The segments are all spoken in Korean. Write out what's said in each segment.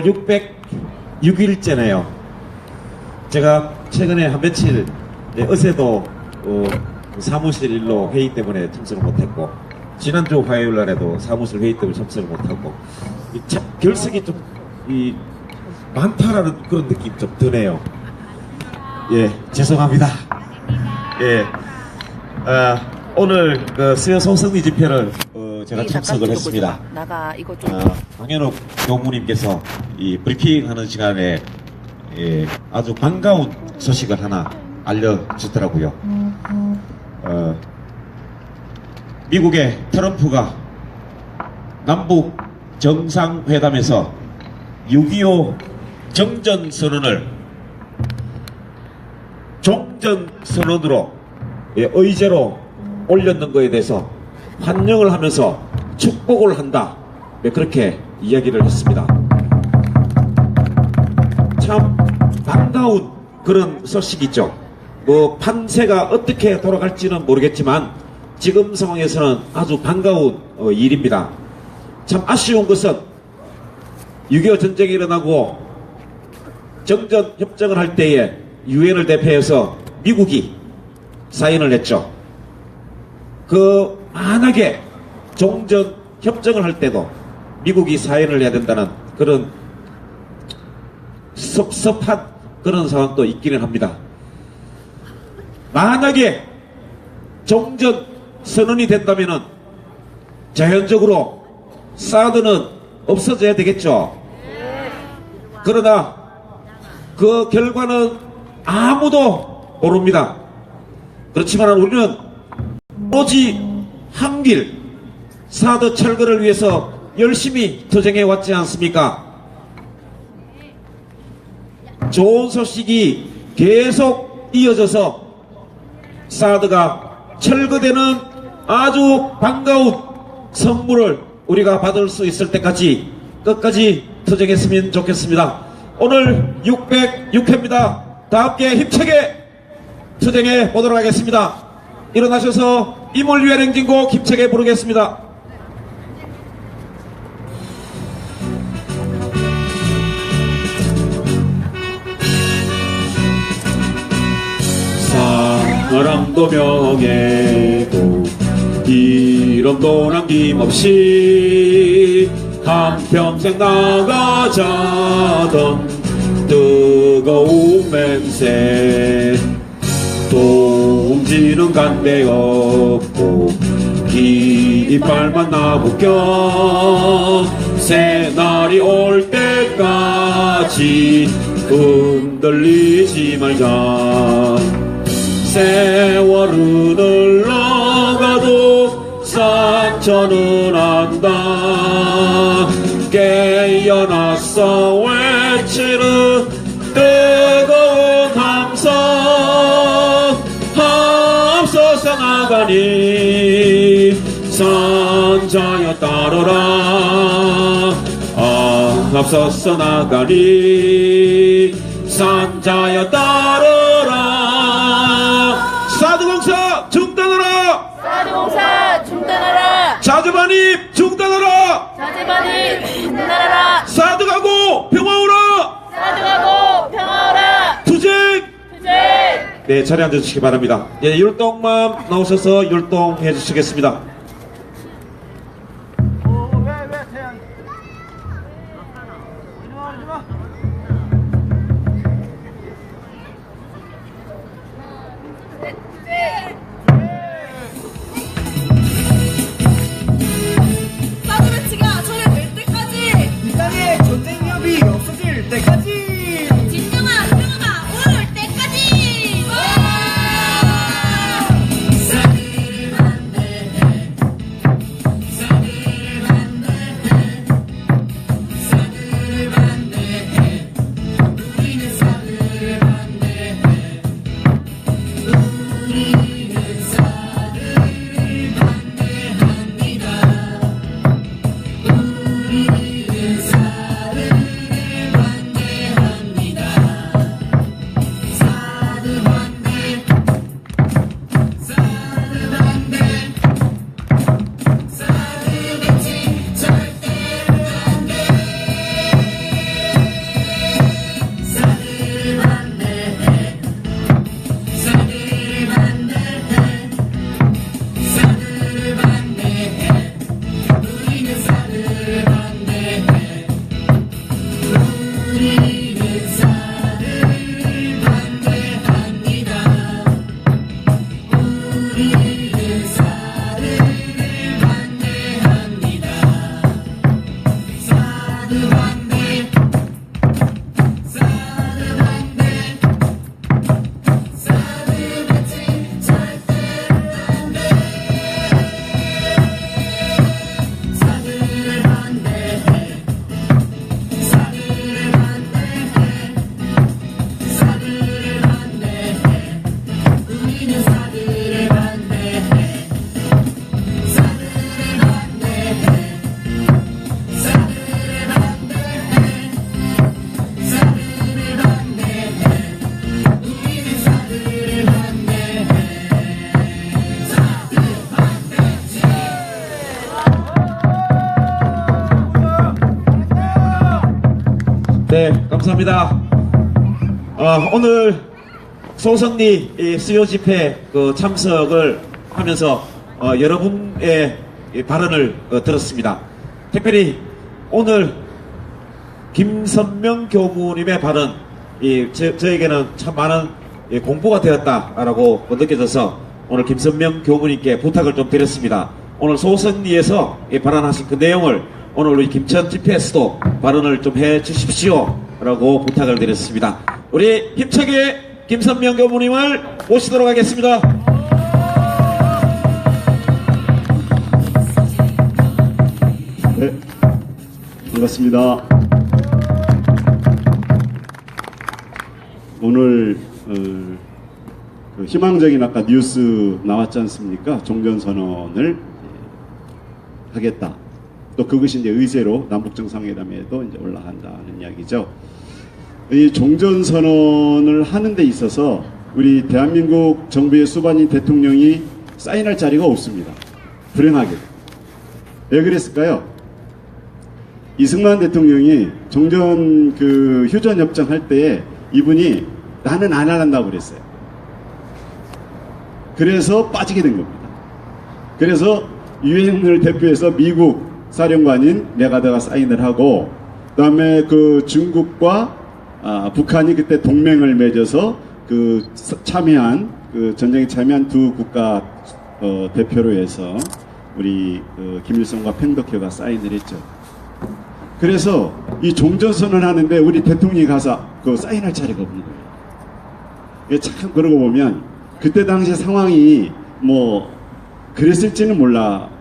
오늘 606일째네요. 제가 최근에 한 며칠 어제도 사무실 일로 회의 때문에 참석을 못했고, 지난주 화요일 날에도 사무실 회의 때문에 참석을 못하고, 결석이 좀 많다라는 그런 느낌이 좀 드네요. 예, 죄송합니다. 예, 오늘 그 수요 소승리 집회를 제가 참석을 했습니다. 강현욱 교무님께서 이 브리핑하는 시간에 아주 반가운 소식을 하나 알려주더라고요. 미국의 트럼프가 남북 정상회담에서 6.25 정전선언을 종전선언으로 의제로 올렸는 것에 대해서 환영을 하면서 축복을 한다, 그렇게 이야기를 했습니다. 참 반가운 그런 소식이죠. 뭐 판세가 어떻게 돌아갈지는 모르겠지만 지금 상황에서는 아주 반가운 일입니다. 참 아쉬운 것은 6.25 전쟁이 일어나고 정전 협정을 할 때에 유엔을 대표해서 미국이 사인을 했죠. 만하게 종전 협정을 할 때도 미국이 사인을 해야 된다는 그런 섭섭한 그런 상황도 있기는 합니다. 만약에 종전 선언이 된다면은 자연적으로 사드는 없어져야 되겠죠. 그러나 그 결과는 아무도 모릅니다. 그렇지만 우리는 오직 한 길, 사드 철거를 위해서 열심히 투쟁해 왔지 않습니까? 좋은 소식이 계속 이어져서 사드가 철거되는 아주 반가운 선물을 우리가 받을 수 있을 때까지 끝까지 투쟁했으면 좋겠습니다. 오늘 606회입니다. 다 함께 힘차게 투쟁해 보도록 하겠습니다. 일어나셔서 임을 위한 행진곡 힘차게 부르겠습니다. 사랑도 명예도 이름도 남김없이 한평생 나가자던 뜨거운 맹세, 동지는 간대 없고 깃발만 나부껴 새날이 올 때까지 흔들리지 말자. 세월은 흘러가도 상처는 안다. 깨어났어 외치는 뜨거운 함성, 앞서서 나가니 선자여 따르라. 앞서서 나가니 선자여 따르라. 사드공사 중단하라. 사드공사 중단하라. 자재반입 중단하라. 자재반입 중단하라. 사드가고 평화오라. 사드가고 평화오라. 투쟁. 네, 자리에 앉아주시기 바랍니다. 예, 율동만 나오셔서 율동해 주시겠습니다. 사드배치가 철회될 때까지, 이 땅에 전쟁협이 없어질 때까지, 진정한 평화가 올 때까지. 사드를 만들래 감사합니다. 오늘 소성리 이 수요 집회 그 참석을 하면서 여러분의 이 발언을 들었습니다. 특별히 오늘 김선명 교무님의 발언, 저에게는 참 많은 공부가 되었다라고 느껴져서 오늘 김선명 교무님께 부탁을 좀 드렸습니다. 오늘 소성리에서 발언하신 그 내용을 오늘 우리 김천 집회에서도 발언을 좀 해 주십시오 라고 부탁을 드렸습니다. 우리 힘차게 김선명 교무님을 모시도록 하겠습니다. 네, 반갑습니다. 오늘 그 희망적인 아까 뉴스 나왔지 않습니까? 종전선언을 하겠다. 또 그것이 이제 의제로 남북정상회담에도 이제 올라간다는 이야기죠. 이 종전선언을 하는 데 있어서 우리 대한민국 정부의 수반인 대통령이 사인할 자리가 없습니다. 불행하게. 왜 그랬을까요? 이승만 대통령이 종전 그 휴전협정 할 때 이분이 나는 안 한다고 그랬어요. 그래서 빠지게 된 겁니다. 그래서 유엔을 대표해서 미국 사령관인 메가더가 사인을 하고, 그 다음에 그 중국과 북한이 그때 동맹을 맺어서 그 참여한 그 전쟁에 참여한 두 국가 대표로 해서 우리 김일성과 팽덕회가 사인을 했죠. 그래서 이 종전선언 하는데 우리 대통령이 가서 그 사인할 자리가 없는 거예요. 참 그러고 보면 그때 당시 상황이 뭐 그랬을지는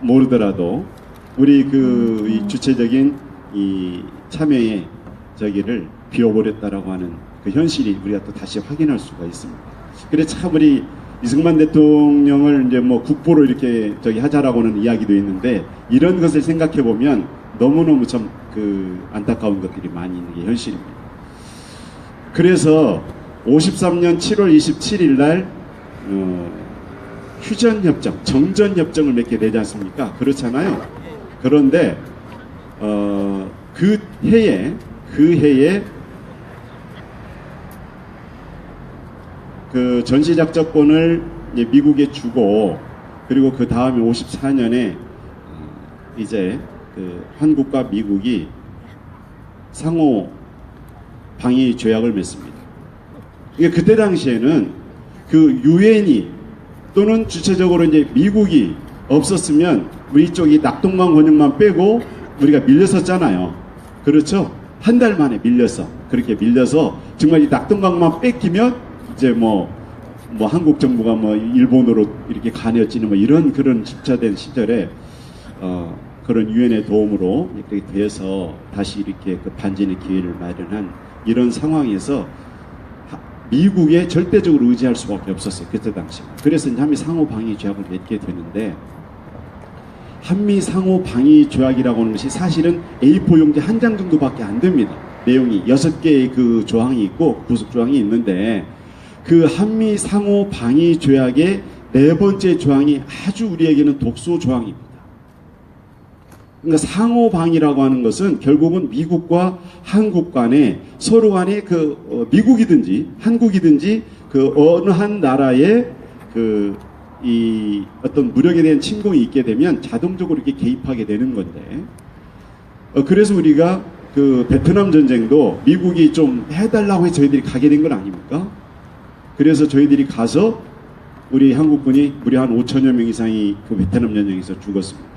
모르더라도 우리 이 주체적인 이 참여의 저기를 비워버렸다라고 하는 그 현실이 우리가 또 다시 확인할 수가 있습니다. 그래 참 우리 이승만 대통령을 이제 뭐 국보로 이렇게 하자라고는 이야기도 있는데, 이런 것을 생각해 보면 너무너무 참 안타까운 것들이 많이 있는 게 현실입니다. 그래서 53년 7월 27일 날 휴전협정, 정전협정을 맺게 되지 않습니까? 그렇잖아요. 그런데 그 해에 그 전시작전권을 미국에 주고, 그리고 그 다음에 54년에 이제 한국과 미국이 상호 방위 조약을 맺습니다. 이게 그때 당시에는 그 유엔이 또는 주체적으로 이제 미국이 없었으면 우리 쪽이 낙동강 권역만 빼고 우리가 밀렸었잖아요. 그렇죠? 한 달 만에 그렇게 밀려서 정말 이 낙동강만 뺏기면 이제 뭐 한국 정부가 뭐 일본으로 이렇게 가내어지는 뭐 이런 그런 집착된 시절에 그런 유엔의 도움으로 이렇게 돼서 다시 이렇게 그 반전의 기회를 마련한 이런 상황에서 미국에 절대적으로 의지할 수밖에 없었어요. 그때 당시. 그래서 이제 한미 상호 방위 조약을 맺게 되는데, 한미 상호 방위 조약이라고 하는 것이 사실은 A4 용지 한 장 정도밖에 안 됩니다. 내용이 6개의 그 조항이 있고 부속 조항이 있는데, 그 한미 상호 방위 조약의 4번째 조항이 아주 우리에게는 독소 조항입니다. 그러니까 상호 방위라고 하는 것은 결국은 미국과 한국 간에 서로 간에 미국이든지 한국이든지 그 어느 한 나라의 이 어떤 무력에 대한 침공이 있게 되면 자동적으로 이렇게 개입하게 되는 건데, 그래서 우리가 그 베트남 전쟁도 미국이 좀 해달라고 해서 저희들이 가게 된 건 아닙니까? 그래서 저희들이 가서 우리 한국군이 무려 한 5천여 명 이상이 그 베트남 전쟁에서 죽었습니다.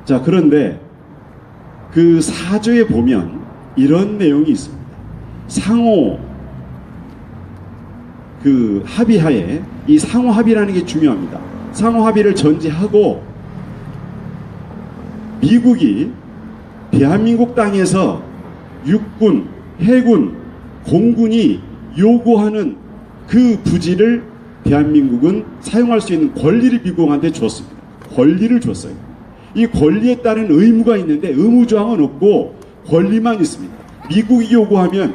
자, 그런데 그 사조에 보면 이런 내용이 있습니다. 상호 합의하에, 이 상호 합의라는 게 중요합니다. 상호 합의를 전제하고 미국이 대한민국 땅에서 육군, 해군, 공군이 요구하는 그 부지를 대한민국은 사용할 수 있는 권리를 미국한테 줬습니다. 권리를 줬어요. 이 권리에 따른 의무가 있는데 의무조항은 없고 권리만 있습니다. 미국이 요구하면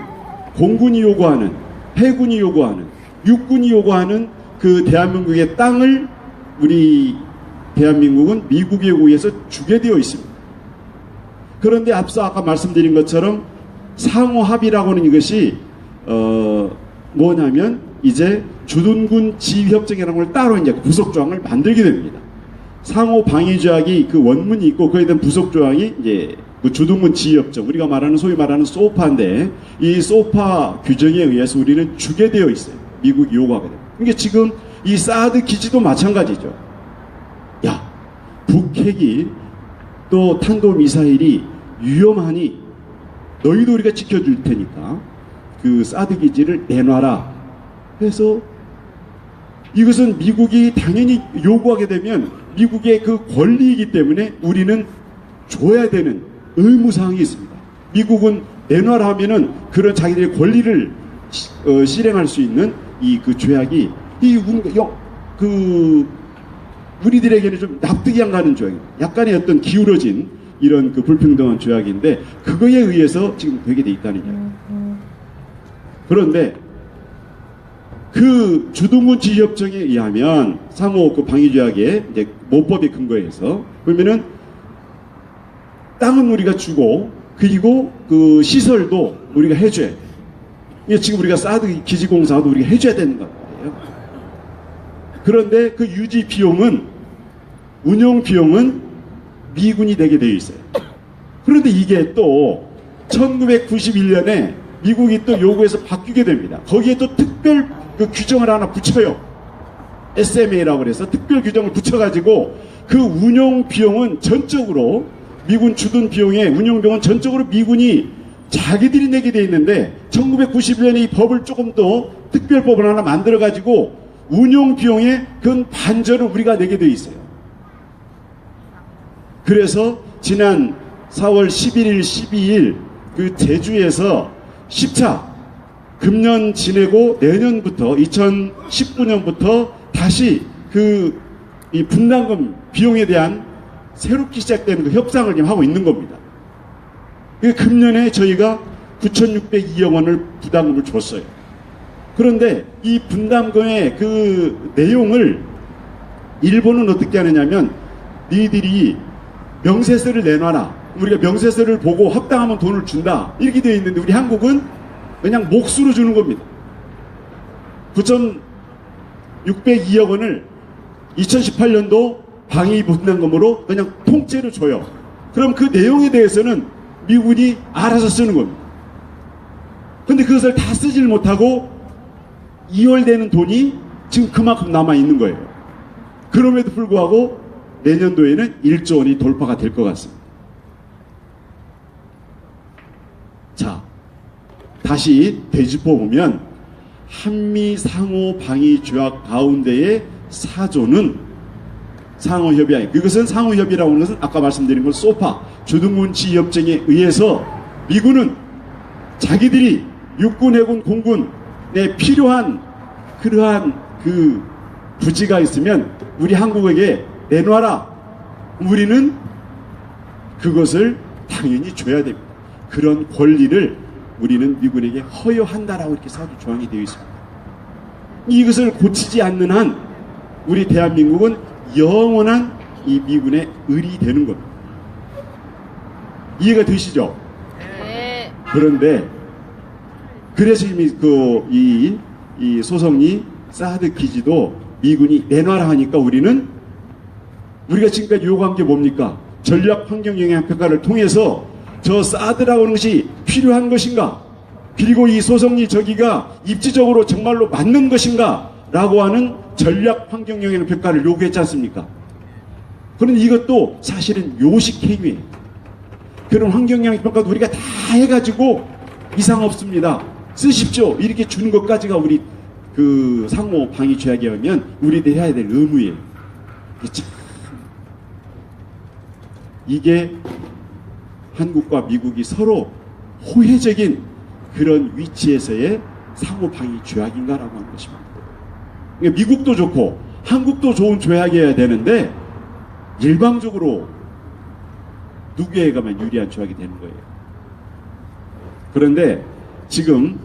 공군이 요구하는, 해군이 요구하는, 육군이 요구하는 그 대한민국의 땅을 우리 대한민국은 미국에 의해서 주게 되어 있습니다. 그런데 앞서 아까 말씀드린 것처럼 상호 합의라고 하는 이것이 뭐냐면 이제 주둔군 지휘협정이라는 걸 따로 이제 부속 조항을 만들게 됩니다. 상호 방위 조약이 그 원문이 있고 그에 대한 부속 조항이 이제 그 주둔군 지휘협정, 우리가 말하는 소위 말하는 소파인데, 이 소파 규정에 의해서 우리는 주게 되어 있어요. 미국이 요구하게 됩니다. 그러니까 지금 이 사드 기지도 마찬가지죠. 야, 북핵이 또 탄도미사일이 위험하니 너희도 우리가 지켜줄 테니까 그 사드 기지를 내놔라 해서, 이것은 미국이 당연히 요구하게 되면 미국의 그 권리이기 때문에 우리는 줘야 되는 의무사항이 있습니다. 미국은 내놔라 하면은 그런 자기들의 권리를 실행할 수 있는 이 그 조약이 우리들에게는 좀 납득이 안 가는 조약입니다. 약간의 어떤 기울어진 이런 그 불평등한 조약인데, 그거에 의해서 지금 되게 돼 있다는 거예요. 그런데 그 주둔군 지휘협정에 의하면 상호 그 방위조약의 이제 모법에 근거해서 보면은 땅은 우리가 주고 그리고 그 시설도 우리가 해줘야 돼. 이게 지금 우리가 사드 기지 공사도 우리가 해줘야 되는 거예요. 그런데 그 유지 비용은, 운영 비용은 미군이 내게 되어 있어요. 그런데 이게 또 1991년에 미국이 또 요구해서 바뀌게 됩니다. 거기에 또 특별 그 규정을 하나 붙여요. SMA라고 해서 특별 규정을 붙여가지고 그 운영 비용은 전적으로, 미군 주둔 비용의 운영 비용은 전적으로 미군이 자기들이 내게 돼 있는데, 1991년에 이 법을 조금 더 특별법을 하나 만들어가지고 운영 비용의 그 반절을 우리가 내게 돼 있어요. 그래서 지난 4월 11일, 12일 그 제주에서 10차 금년 지내고 내년부터 2019년부터 다시 그 이 분담금 비용에 대한 새롭게 시작되는 그 협상을 지금 하고 있는 겁니다. 금년에 저희가 9,602억 원을 부담금을 줬어요. 그런데 이 분담금의 그 내용을 일본은 어떻게 하느냐면, 니들이 명세서를 내놔라, 우리가 명세서를 보고 합당하면 돈을 준다, 이렇게 되어 있는데, 우리 한국은 그냥 몫으로 주는 겁니다. 9,602억 원을 2018년도 방위 분담금으로 그냥 통째로 줘요. 그럼 그 내용에 대해서는 미군이 알아서 쓰는 겁니다. 근데 그것을 다 쓰질 못하고 이월되는 돈이 지금 그만큼 남아있는 거예요. 그럼에도 불구하고 내년도에는 1조 원이 돌파가 될 것 같습니다. 자, 다시 되짚어보면 한미 상호 방위 조약 가운데의 4조는 상호협의안, 그것은 상호협의라고 하는 것은 아까 말씀드린 것 소파, 주둔군 지휘협정에 의해서 미군은 자기들이 육군, 해군, 공군에 필요한 그러한 그 부지가 있으면 우리 한국에게 내놔라. 우리는 그것을 당연히 줘야 됩니다. 그런 권리를 우리는 미군에게 허용한다라고 이렇게 사주 조항이 되어 있습니다. 이것을 고치지 않는 한 우리 대한민국은 영원한 이 미군의 을이 되는 겁니다. 이해가 되시죠? 네. 그런데 그래서 이 소송이 사드 기지도 미군이 내놔라 하니까 우리가 지금까지 요구한 게 뭡니까? 전략 환경 영향 평가를 통해서 저 사드라고 하는 것이 필요한 것인가? 그리고 이 소송이 저기가 입지적으로 정말로 맞는 것인가? 라고 하는 전략 환경 영향 평가를 요구했지 않습니까? 그런데 이것도 사실은 요식 행위예요. 그런 환경 영향 평가도 우리가 다 해가지고 이상 없습니다, 쓰십시오, 이렇게 주는 것까지가 우리 그 상호 방위 조약에 하면 우리들이 해야 될 의무예요. 이게 한국과 미국이 서로 호혜적인 그런 위치에서의 상호 방위 조약인가라고 하는 것입니다. 그러니까 미국도 좋고 한국도 좋은 조약이어야 되는데 일방적으로 누구에 가면 유리한 조약이 되는 거예요. 그런데 지금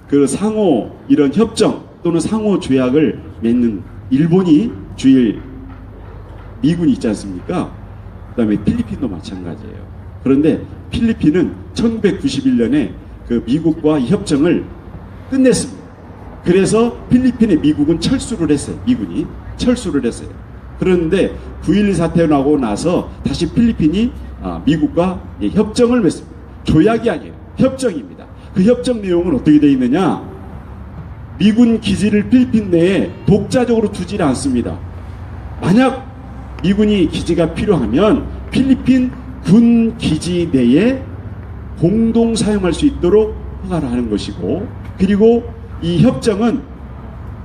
그 상호 이런 협정 또는 상호 조약을 맺는 일본이 주일 미군이 있지 않습니까? 그 다음에 필리핀도 마찬가지예요. 그런데 필리핀은 1991년에 그 미국과 협정을 끝냈습니다. 그래서 필리핀에 미국은 철수를 했어요. 미군이 철수를 했어요. 그런데 9.12 사태 나고 나서 다시 필리핀이 미국과 협정을 맺습니다. 조약이 아니에요. 협정입니다. 그 협정 내용은 어떻게 되어 있느냐? 미군 기지를 필리핀 내에 독자적으로 두지 않습니다. 만약 미군이 기지가 필요하면 필리핀 군 기지 내에 공동 사용할 수 있도록 허가를 하는 것이고, 그리고 이 협정은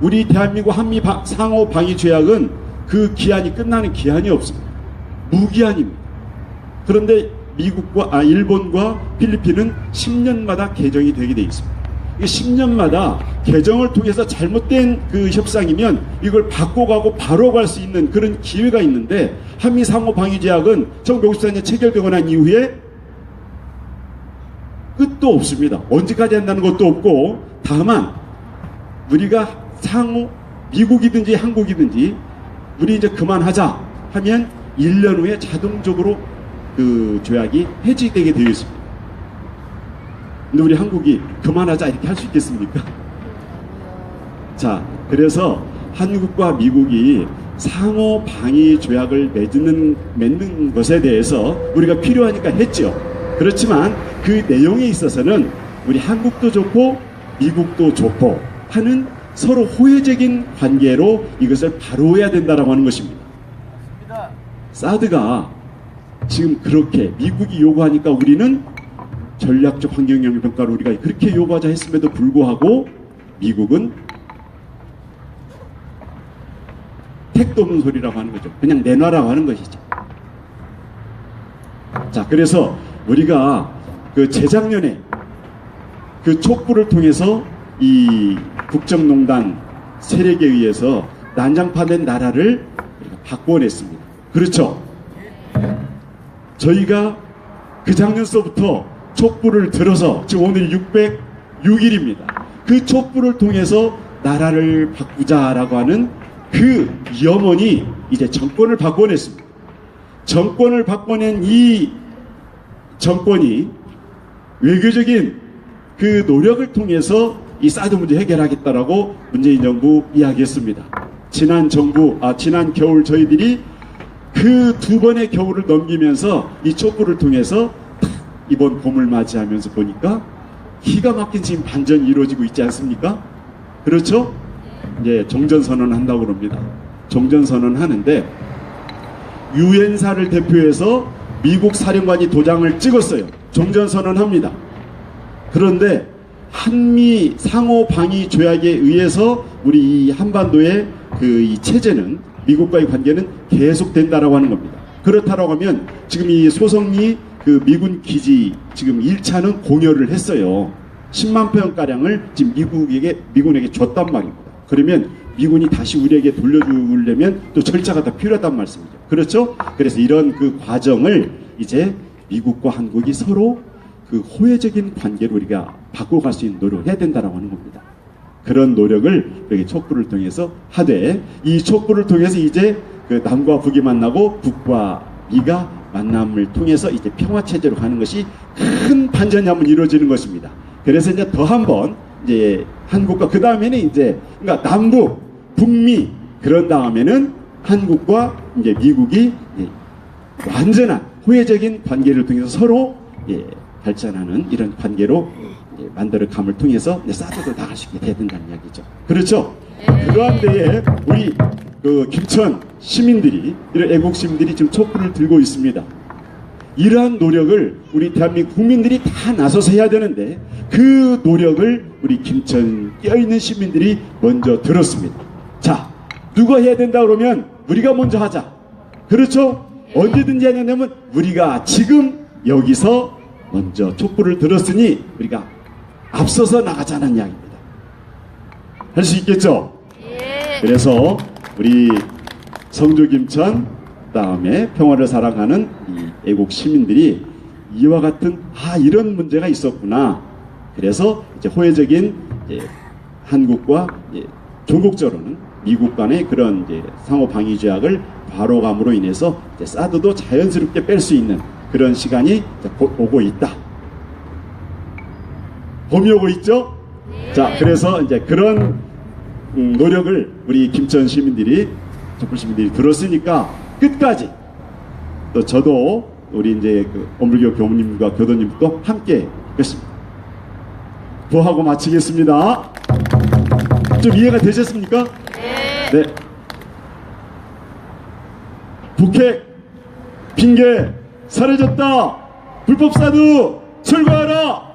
우리 대한민국 한미 상호 방위 조약은 그 기한이 끝나는 기한이 없습니다. 무기한입니다. 그런데 일본과 필리핀은 10년마다 개정이 되게 되어 있습니다. 10년마다 개정을 통해서 잘못된 그 협상이면 이걸 바꿔가고 바로 갈 수 있는 그런 기회가 있는데, 한미 상호 방위 조약은 1954년 체결되고 난 이후에 끝도 없습니다. 언제까지 한다는 것도 없고, 다만 우리가 상호 미국이든지 한국이든지 우리 이제 그만하자 하면 1년 후에 자동적으로 그 조약이 해지되게 되어 있습니다. 근데 우리 한국이 그만하자 이렇게 할 수 있겠습니까? 자, 그래서 한국과 미국이 상호 방위 조약을 맺는 것에 대해서 우리가 필요하니까 했죠. 그렇지만 그 내용에 있어서는 우리 한국도 좋고 미국도 좋고 하는 서로 호혜적인 관계로 이것을 바로해야 된다라고 하는 것입니다. 사드가 지금 그렇게 미국이 요구하니까 우리는 전략적 환경영향 평가를 우리가 그렇게 요구하자 했음에도 불구하고 미국은 택도 없는 소리라고 하는 거죠. 그냥 내놔라고 하는 것이죠. 자, 그래서 우리가 그 재작년에 그 촛불을 통해서 이 국정농단 세력에 의해서 난장판된 나라를 바꿔냈습니다. 그렇죠? 저희가 그 작년서부터 촛불을 들어서 지금 오늘 606일입니다. 그 촛불을 통해서 나라를 바꾸자라고 하는 그 염원이 이제 정권을 바꿔냈습니다. 정권을 바꿔낸 이 정권이 외교적인 그 노력을 통해서 이 사드 문제 해결하겠다라고 문재인 정부 이야기했습니다. 지난 겨울 저희들이 그 두 번의 겨울을 넘기면서 이 촛불을 통해서 이번 봄을 맞이하면서 보니까 기가 막힌 지금 반전이 이루어지고 있지 않습니까? 그렇죠? 이제 종전선언 한다고 그럽니다. 종전선언 하는데 유엔사를 대표해서 미국 사령관이 도장을 찍었어요. 종전선언 합니다. 그런데 한미 상호 방위 조약에 의해서 우리 이 한반도의 그 이 체제는 미국과의 관계는 계속된다라고 하는 겁니다. 그렇다라고 하면 지금 이 소성리 그 미군 기지 지금 1차는 공여를 했어요. 10만 평가량을 지금 미군에게 줬단 말입니다. 그러면 미군이 다시 우리에게 돌려주려면 또 절차가 더 필요하단 말씀이죠. 그렇죠? 그래서 이런 그 과정을 이제 미국과 한국이 서로 그 호혜적인 관계로 우리가 바꿔갈 수 있는 노력을 해야 된다라고 하는 겁니다. 그런 노력을 여기 촛불을 통해서 하되, 이 촛불을 통해서 이제 그 남과 북이 만나고 북과 미가 만남을 통해서 이제 평화체제로 가는 것이 큰 반전이 한번 이루어지는 것입니다. 그래서 이제 더 한번 이제 한국과 그 다음에는 이제 그러니까 남북, 북미 그런 다음에는 한국과 이제 미국이 이제 완전한 호혜적인 관계를 통해서 서로 발전하는 이런 관계로 만들어 감을 통해서 사드도 나갈 수 있게 돼야 된다는 이야기죠. 그렇죠? 그러한 데에 우리 그 김천 시민들이 이런 애국 시민들이 지금 촛불을 들고 있습니다. 이러한 노력을 우리 대한민국 국민들이 다 나서서 해야 되는데 그 노력을 우리 김천 껴있는 시민들이 먼저 들었습니다. 자, 누가 해야 된다 그러면 우리가 먼저 하자. 그렇죠? 언제든지 하냐면 우리가 지금 여기서 먼저 촛불을 들었으니 우리가 앞서서 나가자는 이야기입니다. 할 수 있겠죠? 그래서 우리 성주 김천 그다음에 평화를 사랑하는 이 애국 시민들이 이와 같은 이런 문제가 있었구나. 그래서 이제 호혜적인 한국과 종국적으로는 미국 간의 그런 상호 방위 조약을 바로감으로 인해서 사드도 자연스럽게 뺄 수 있는 그런 시간이 곧 오고 있다. 봄이 오고 있죠? 자, 그래서 이제 그런 노력을 우리 김천 시민들이, 촛불 시민들이 들었으니까 끝까지 또 저도 우리 이제 그 엄불교 교무님과 교도님도 함께 했습니다. 부하고 마치겠습니다. 좀 이해가 되셨습니까? 네. 북핵 핑계 사라졌다. 불법 사두 철거하라.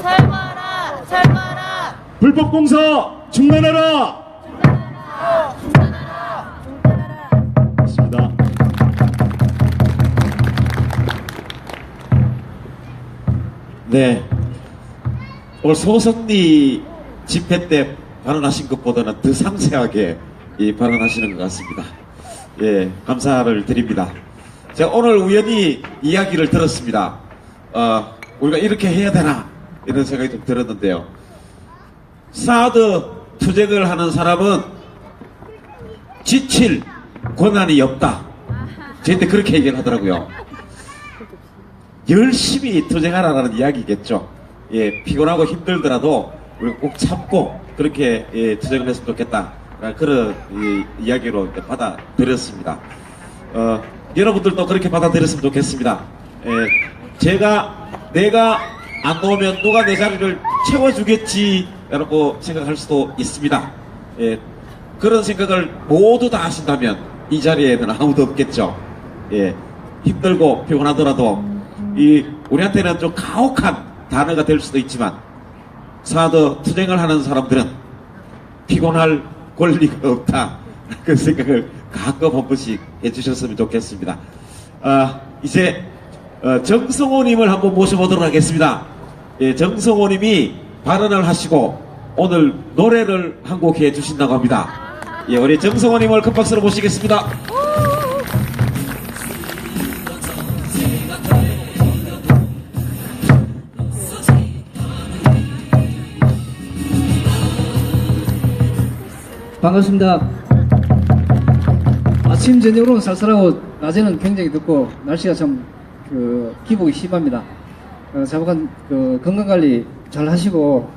철거하라! 철거하라! 불법 공사 중단하라. 있습니다. 네. 오늘 소선리 집회 때 발언하신 것보다는 더 상세하게 발언하시는 것 같습니다. 예, 감사를 드립니다. 제가 오늘 우연히 이야기를 들었습니다. 우리가 이렇게 해야 되나 이런 생각이 좀 들었는데요. 사드 투쟁을 하는 사람은 지칠 권한이 없다. 저한테 그렇게 얘기를 하더라고요. 열심히 투쟁하라는 이야기겠죠. 예, 피곤하고 힘들더라도 우리가 꼭 참고 그렇게 투쟁을 했으면 좋겠다. 그런 이야기로 받아들였습니다. 여러분들도 그렇게 받아들였으면 좋겠습니다. 내가 안 나오면 누가 내 자리를 채워주겠지 라고 생각할 수도 있습니다. 그런 생각을 모두 다 하신다면 이 자리에는 아무도 없겠죠. 힘들고 피곤하더라도 우리한테는 좀 가혹한 단어가 될 수도 있지만 사드 투쟁을 하는 사람들은 피곤할 권리가 없다. 그 생각을 가끔 한 번씩 해주셨으면 좋겠습니다. 이제 정성호님을 한번 모셔보도록 하겠습니다. 정성호님이 발언을 하시고 오늘 노래를 한 곡 해주신다고 합니다. 우리 정성호님을 큰 박수로 모시겠습니다. 반갑습니다. 아침 저녁으로는 쌀쌀하고 낮에는 굉장히 덥고 날씨가 참 기복이 심합니다. 자부간 건강관리 잘 하시고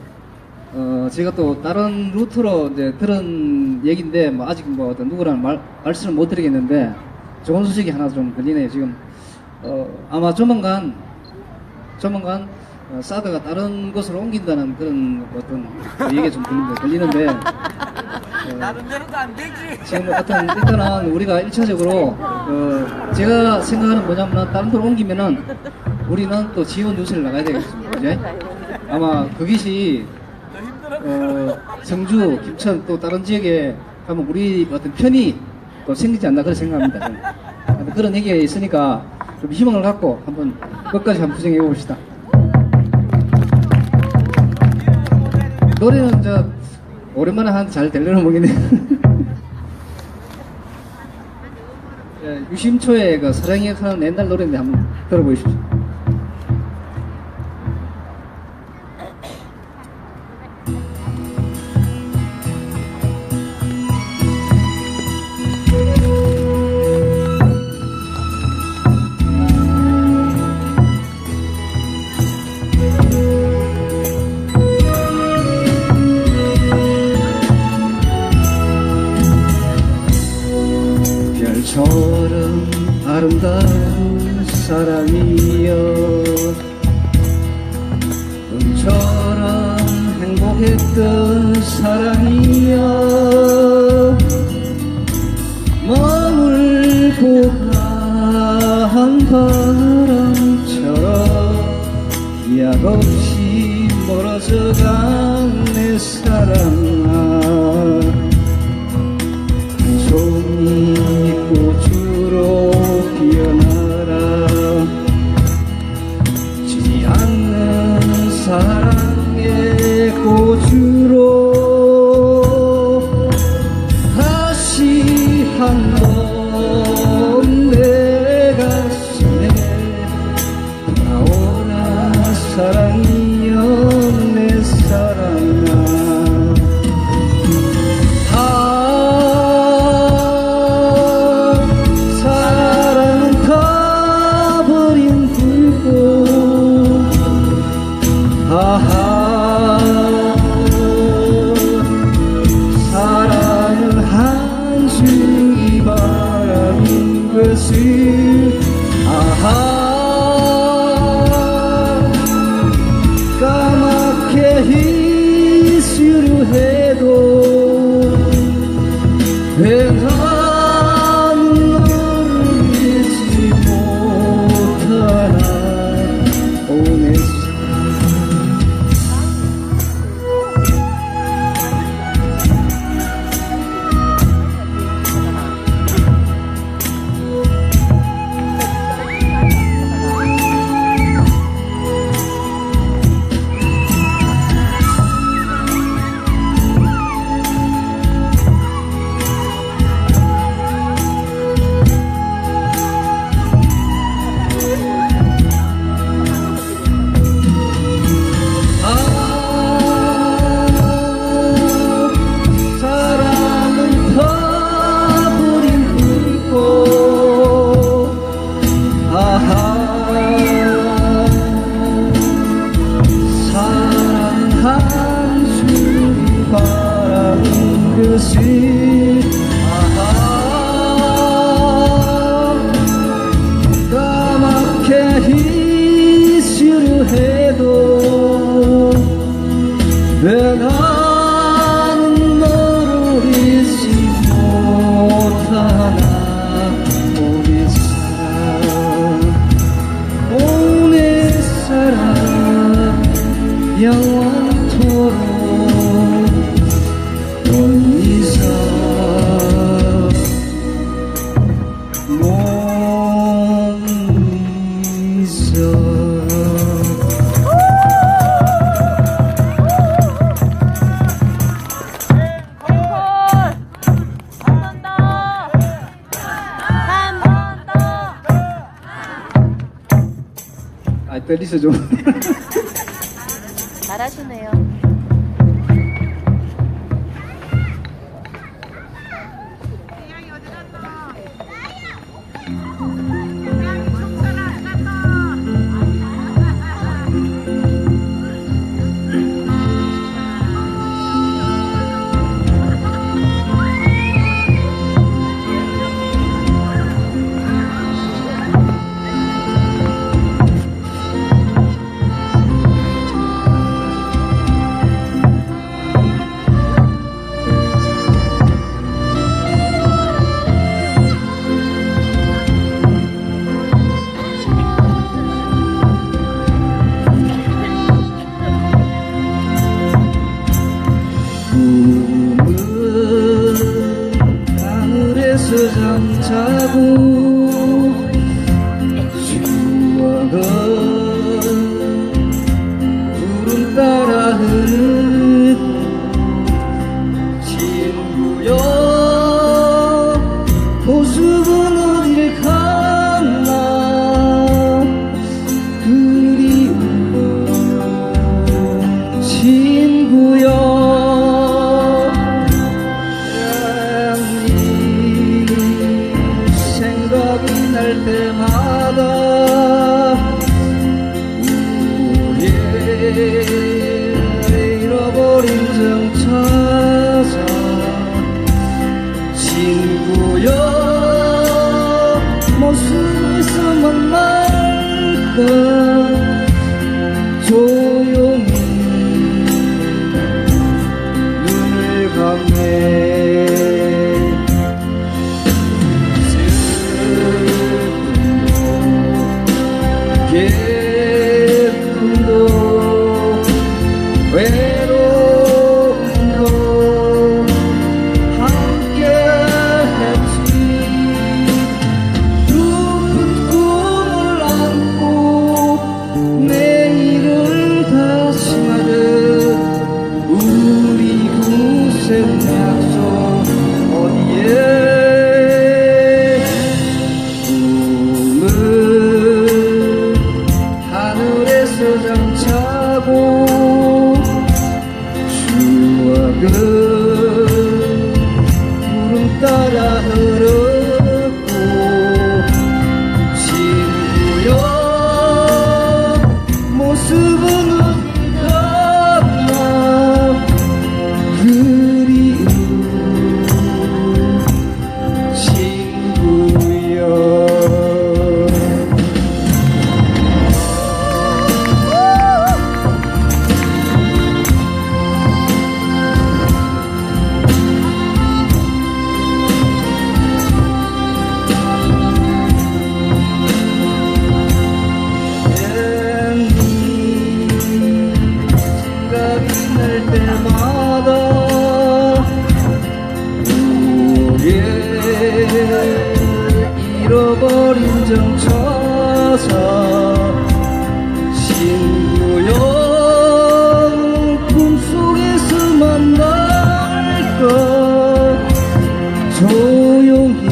제가 또 다른 루트로 이제 들은 얘기인데 뭐 아직 뭐 어떤 누구랑 말씀을 못 드리겠는데 좋은 소식이 하나 좀 들리네요. 지금 아마 조만간 사드가 다른 곳으로 옮긴다는 그런 어떤 얘기가 좀 들리는데 나름대로도 안 되지. 지금 어떤 일단은 우리가 1차적으로 제가 생각하는 뭐냐면 다른 데로 옮기면은 우리는 또 지원 유세를 나가야 되겠습니다. 그제? 아마 그것이 성주, 김천 또 다른 지역에 가면 우리 어떤 편이 또 생기지 않나 그런 생각합니다. 저는. 그런 얘기가 있으니까 좀 희망을 갖고 한번 끝까지 한번 투쟁해 봅시다. 노래는 오랜만에 잘 되려나 모르겠네요. 유심초의 그 사랑이 하는 옛날 노래인데 한번 들어보십시오. 별처럼 아름다운 사랑이여 꿈처럼 행복했던 사랑이여 머물고 간 바람처럼 기약 없이 멀어져간 내 사랑아 종이 꽃으로 피어나라 지지 않는 사랑의 꽃으로 다시 한번 내 가슴에 나오라 사랑이여 내 사랑아 듯이 까맣게 이슈를 해도 내가 너를 잊지 못하나 오늘 사랑 영원토록 못 잊어 못 잊어 아, 떨리죠 좀. 잘하시네요. 하늘에서 잠자고 추억은 구름 따라 흐르는 친구여 모습은 어딜 갔나 그리운 친구여 생각이 날 때마다 우리의 잃어버린 정 찾아 친구여 모습에서 만날까 조용히 눈을 감네 예쁨도 외로움도 함께 했지 높은 꿈을 안고 내일을 다짐하듯 우리 굳은 약속 어디에 하늘에서 잠자고 추억은 구름 따라 흐르고 친구여 모습은 어디 갔나 그리운 친구여 생각이 날 때마다 우리의 잃어버린 정 찾아 친구여 꿈속에서 만날까 조용히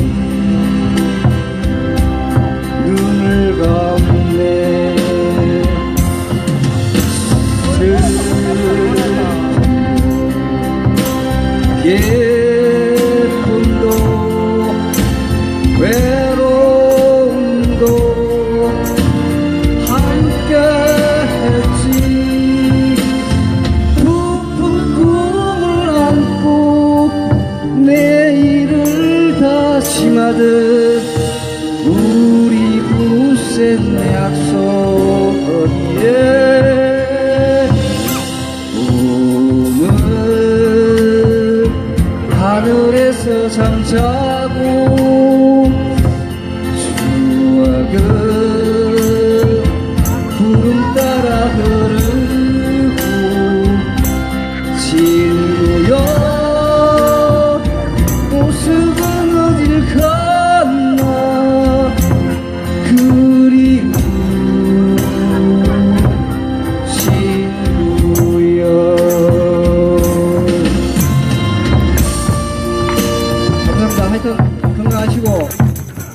눈을 감네 예쁨도 외로움도 함께 했지 높은 꿈을 안고 하듯 우리 굳센 약속이에 오늘 하늘에서 잠자고 추억은 구름 따라 흐르고 친구여 모습은 어딜 갔나 그리운 친구여. 감사합니다. 하여튼 건강하시고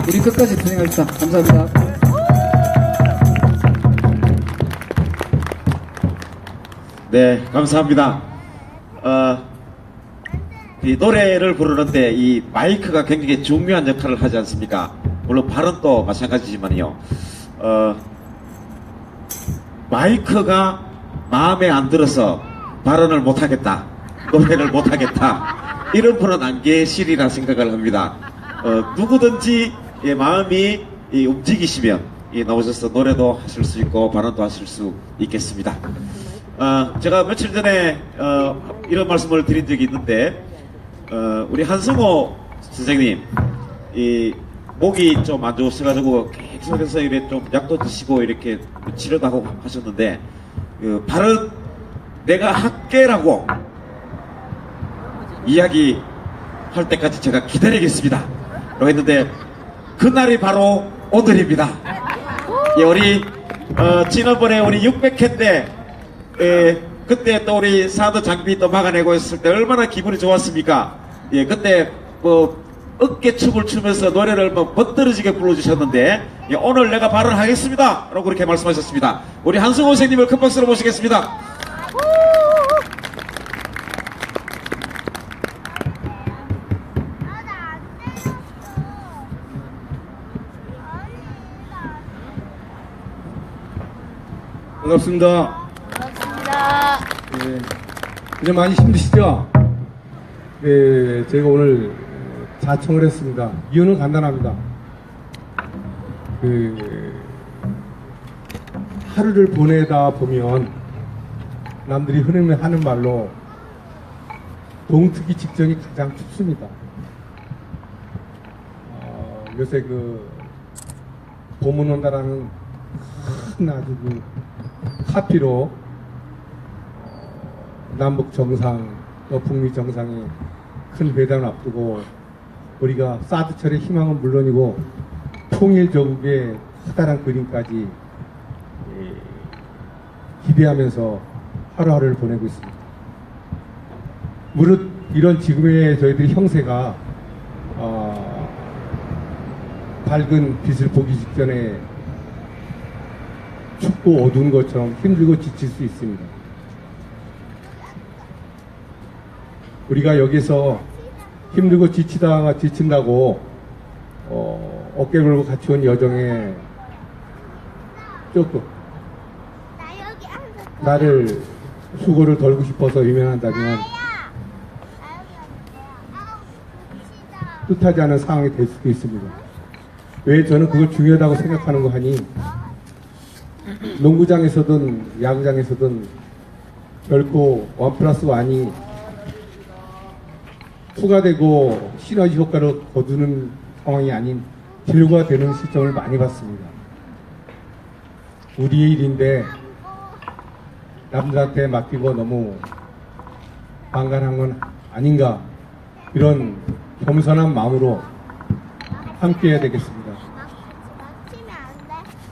우리 끝까지 진행합시다. 감사합니다. 네, 감사합니다. 이 노래를 부르는데 이 마이크가 굉장히 중요한 역할을 하지 않습니까? 물론 발언도 마찬가지지만요. 마이크가 마음에 안 들어서 발언을 못하겠다, 노래를 못하겠다, 이런 분은 안 계시리라 생각을 합니다. 누구든지 마음이 움직이시면 나오셔서 노래도 하실 수 있고 발언도 하실 수 있겠습니다. 제가 며칠 전에 이런 말씀을 드린 적이 있는데 우리 한승호 선생님 이 목이 좀 안 좋으셔가지고 계속해서 이렇게 좀 약도 드시고 이렇게 치료도 하고 하셨는데 발언 내가 할게라고 이야기할 때까지 제가 기다리겠습니다 라고 했는데 그날이 바로 오늘입니다. 예, 우리 지난번에 우리 600회 때 그때 또 우리 사드 장비 또 막아내고 했을 때 얼마나 기분이 좋았습니까? 예, 그때 뭐 어깨춤을 추면서 노래를 뭐 멋들어지게 불러주셨는데 예, 오늘 내가 발언하겠습니다 라고 그렇게 말씀하셨습니다. 우리 한승호 선생님을 큰 박수로 모시겠습니다. 반갑습니다. 반갑습니다. 네, 그냥 많이 힘드시죠? 네, 제가 오늘 자청을 했습니다. 이유는 간단합니다. 하루를 보내다 보면 남들이 흔히 하는 말로 동트기 직전이 가장 춥습니다. 요새 봄은 온다라는 큰 아주 카피로 남북 정상 또 북미 정상이 큰 회담을 앞두고 우리가 사드철의 희망은 물론이고 통일 조국의 커다란 그림까지 기대하면서 하루하루를 보내고 있습니다. 무릇 이런 지금의 저희들이 형세가 밝은 빛을 보기 직전에 춥고 어두운 것처럼 힘들고 지칠 수 있습니다. 우리가 여기서 힘들고 지친다고 어깨 걸고 같이 온 여정에 조금 나를 수고를 덜고 싶어서 외면한다면 뜻하지 않은 상황이 될 수도 있습니다. 왜 저는 그걸 중요하다고 생각하는 거 하니 농구장에서든 야구장에서든 결코 1+1이 추가되고 시너지 효과를 거두는 상황이 아닌 딜과 되는 시점을 많이 봤습니다. 우리의 일인데 남들한테 맡기고 너무 방관한 건 아닌가, 이런 겸손한 마음으로 함께 해야 되겠습니다.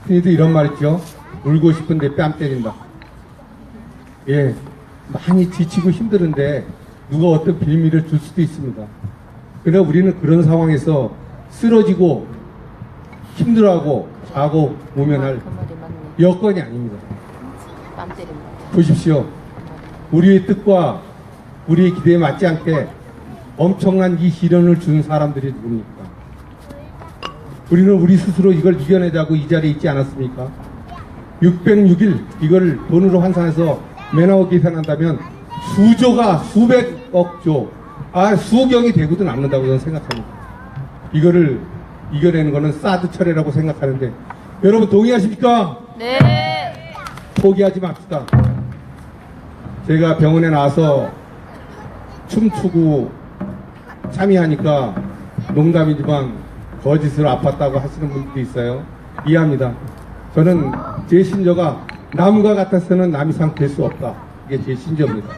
흔히도 이런 말 있죠. 울고 싶은데 뺨 때린다. 예, 많이 지치고 힘드는데 누가 어떤 빌미를 줄 수도 있습니다. 그러나 우리는 그런 상황에서 쓰러지고 힘들어하고 자고 모면할 여건이 아닙니다. 보십시오. 우리의 뜻과 우리의 기대에 맞지 않게 엄청난 이 시련을 준 사람들이 누굽니까? 우리는 우리 스스로 이걸 이겨내자고 이 자리에 있지 않았습니까? 606일 이걸 돈으로 환산해서 매나워 계산한다면 수조가 수백억 조, 수경이 되고도 남는다고 저는 생각합니다. 이거를 이겨내는 거는 사드 철회라고 생각하는데 여러분 동의하십니까? 네. 포기하지 맙시다. 제가 병원에 나와서 춤추고 참여하니까 농담이지만 거짓으로 아팠다고 하시는 분들이 있어요. 이해합니다. 저는 제 신조가 남과 같아서는 남 이상 될 수 없다. 이게 제 신조입니다.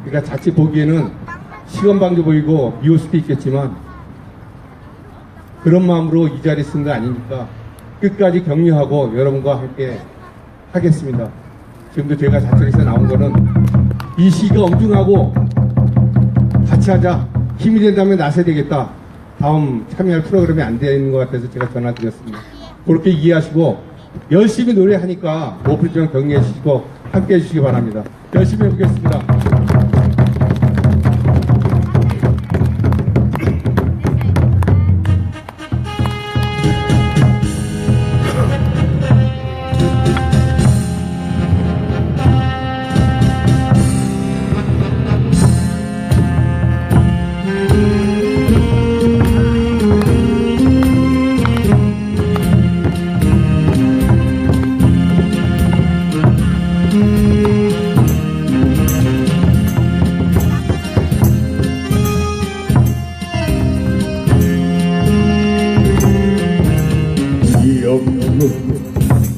그러니까 자칫 보기에는 시건방져 보이고 미울 수도 있겠지만 그런 마음으로 이 자리에 쓴 거 아니니까 끝까지 격려하고 여러분과 함께 하겠습니다. 지금도 제가 자청에서 나온 거는 이 시기가 엄중하고 같이 하자. 힘이 된다면 나서야 되겠다. 다음 참여할 프로그램이 안 되는 것 같아서 제가 전화 드렸습니다. 그렇게 이해하시고 열심히 노래하니까 오프닝 격려해 주시고 함께 해주시기 바랍니다. 열심히 해보겠습니다.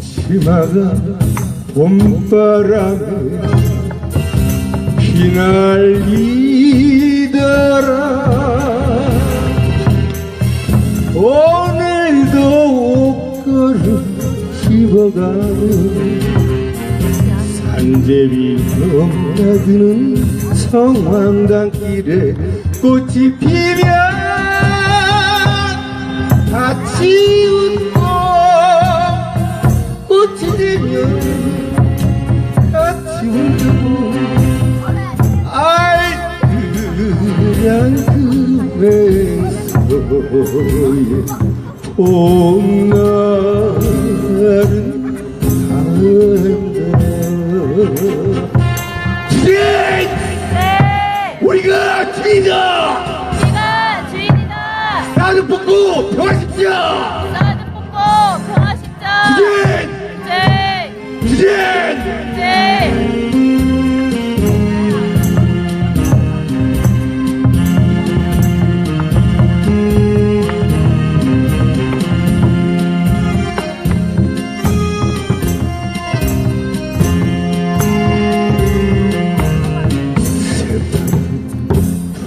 치마가 봄바람에 휘날리더라. 오늘도 옷걸음 씹어가는 산제비 넘나드는 성황단길에 꽃이 피면 같이 웃고 꽃이 되면 같이 울고 알뜰한 그 왼손에 봄날은 간다. 주인! 우리가 주인이다! 우리가 주인이다. 사드 뽑고 평화십시오! 사드 뽑고 평화십자. 주인! 주인! 주인!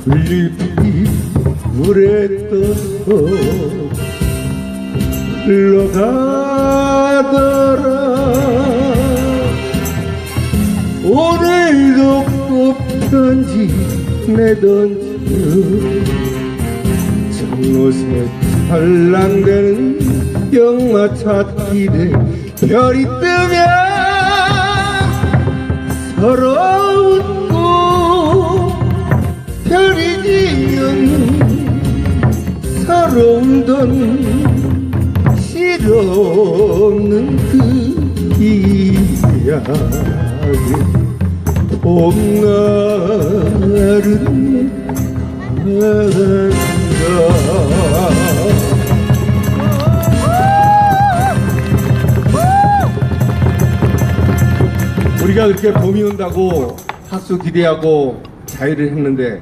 풀잎이 물에 떠서 흘러가더라. 오늘도 꽃편지 내던져 정로새 찰랑대는 병마차 길에 별이 뜨면 서로 웃고 별이 지면 서로 울던 실없는 그 이야기 봄날은 간다. 우리가 그렇게 봄이 온다고 학수 기대하고 자유를 했는데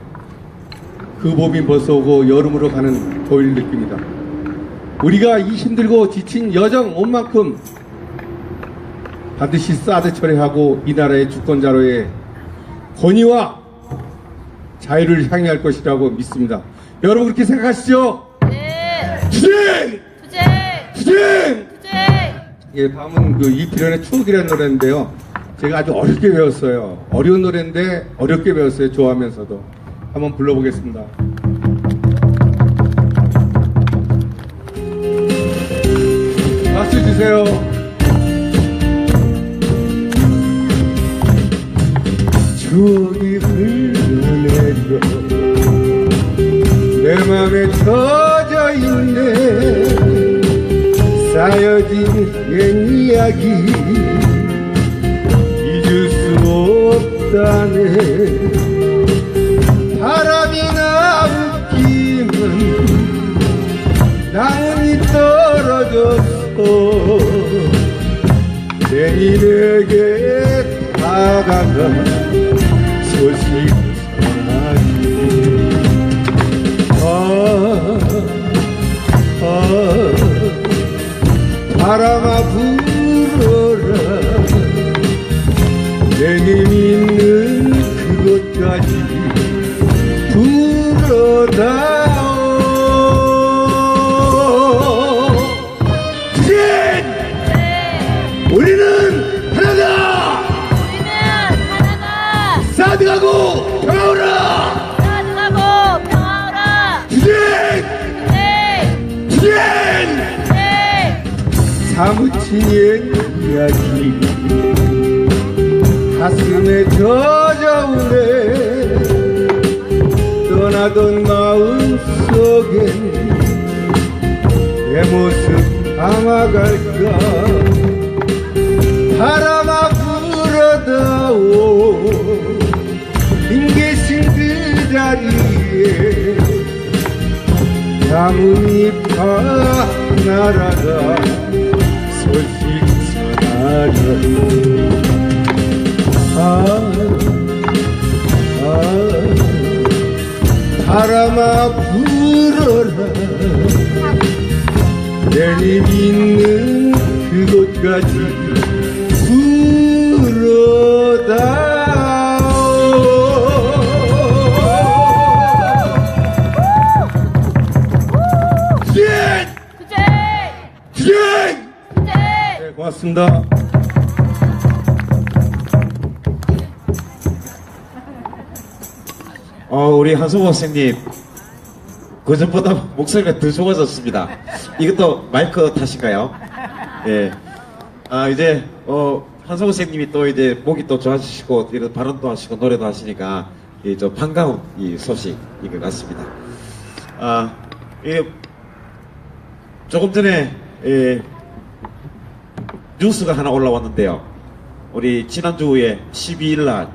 그 봄이 벌써 오고 여름으로 가는 더위를 느낍니다. 우리가 이 힘들고 지친 여정 온 만큼 반드시 사드 처리하고 이 나라의 주권자로의 권위와 자유를 향해 할 것이라고 믿습니다. 여러분 그렇게 생각하시죠? 네. 투쟁! 투쟁! 투쟁! 투쟁! 예, 다음은 그 이필현의 추억이라는 노래인데요. 제가 아주 어렵게 배웠어요. 어려운 노래인데 어렵게 배웠어요. 좋아하면서도. 한번 불러보겠습니다. 박수 주세요. 추억이 흘러내려 내 맘에 젖어 있네. 쌓여진 옛 이야기 잊을 수 없다네. 바람이나 웃기면 나는 내게 다가가 소식 전하지 바람아 불어라 내님 있는 그곳까지 불어다오 네. 우리는 하나다 우리는 하나다. 사드가고 평화오라 사랑하고 평화하라. 투쟁 네. 투쟁 네. 사무친 옛 이야기 가슴에 젖어오네 떠나던 마음 속엔 내 모습 담아갈까 바람아 불어다오 빈 계신 그 자리에 나뭇잎 날아가 소식 전하려 바람아 불어라 내님 있는 그곳까지 불어다오 투쟁! 투쟁. 투쟁! 투쟁. 네, 고맙습니다. 우리 한성호 학생님, 그전보다 목소리가 더 좋아졌습니다. 이것도 마이크 탓인가요? 예. 이제, 한성호 선생님이 또 이제 목이 또 좋아지시고, 이런 발언도 하시고, 노래도 하시니까, 좀 반가운 이 소식인 것 같습니다. 조금 전에, 뉴스가 하나 올라왔는데요. 우리 지난주에 12일 날,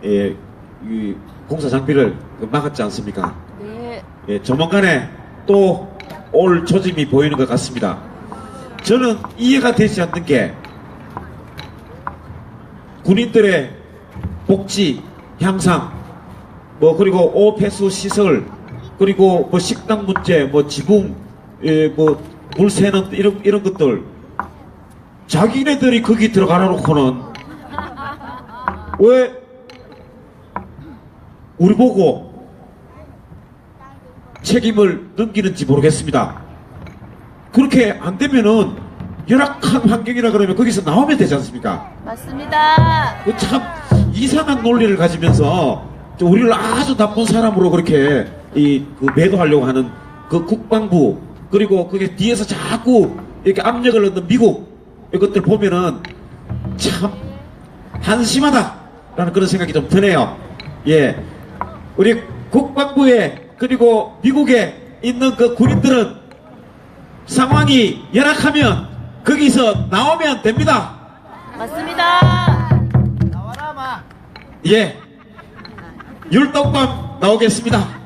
이 공사 장비를 막았지 않습니까? 네. 예, 조만간에 또 올 조짐이 보이는 것 같습니다. 저는 이해가 되지 않는 게 군인들의 복지, 향상, 그리고 오폐수 시설, 그리고 식당 문제, 지붕, 물 새는 이런 것들 자기네들이 거기 들어가라 놓고는 왜 우리 보고 책임을 넘기는지 모르겠습니다. 그렇게 안 되면은 열악한 환경이라 그러면 거기서 나오면 되지 않습니까? 맞습니다. 그 참 이상한 논리를 가지면서 우리를 아주 나쁜 사람으로 그렇게 매도하려고 하는 그 국방부, 그리고 그게 뒤에서 자꾸 이렇게 압력을 넣는 미국, 이것들 보면은 참 한심하다라는 그런 생각이 좀 드네요. 예. 우리 국방부에 그리고 미국에 있는 그 군인들은 상황이 열악하면 거기서 나오면 됩니다. 맞습니다. 예. 율동밤 나오겠습니다.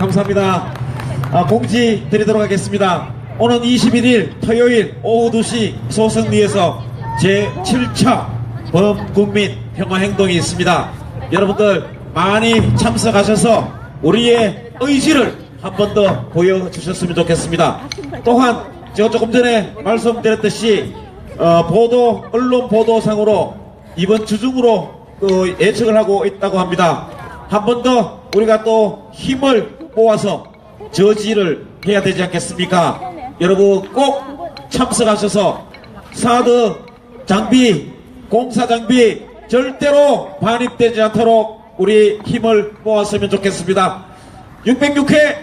감사합니다. 공지 드리도록 하겠습니다. 오는 21일 토요일 오후 2시 소성리에서 제7차 범국민 평화행동이 있습니다. 여러분들 많이 참석하셔서 우리의 의지를 한 번 더 보여주셨으면 좋겠습니다. 또한 제가 조금 전에 말씀드렸듯이 언론 보도상으로 이번 주 중으로 예측을 하고 있다고 합니다. 한 번 더 우리가 또 힘을 모아서 저지를 해야 되지 않겠습니까? 여러분 꼭 참석하셔서 사드 장비, 공사 장비 절대로 반입되지 않도록 우리 힘을 모았으면 좋겠습니다. 606회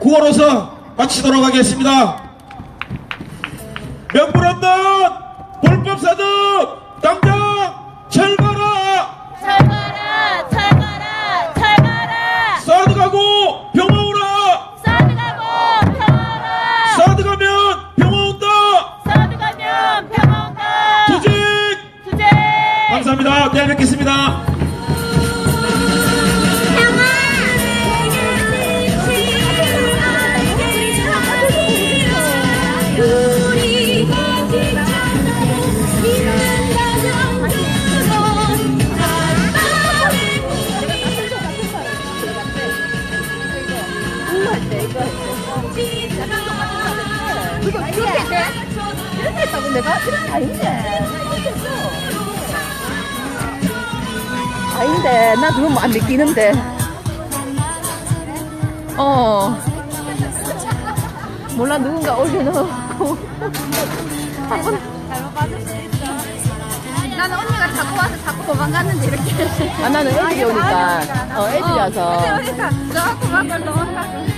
9월호서 마치도록 하겠습니다. 명분 없는 불법 사드 당장 철거라! 철거라! 철거라! 철거라! 사드 가고 병원 오라! 사드 가고 평화라! 사드 가면 병원 온다! 사드 가면 평화 온다! 투쟁! 투쟁! 감사합니다. 내일 뵙겠습니다. 우리 이거 이렇게 돼? 이렇게 했다고 내가? 그런 거 아닌데. 아닌데, 나 그거 안 믿기는데. 몰라, 누군가 올려놓고. 한번 잘못 받을 수 있어. 나는 언니가 자꾸 와서 자꾸 도망갔는데, 이렇게. 나는 애들이 오니까. 애들이 와서. 애들이 오니까, 저 도망갈 넘어가고.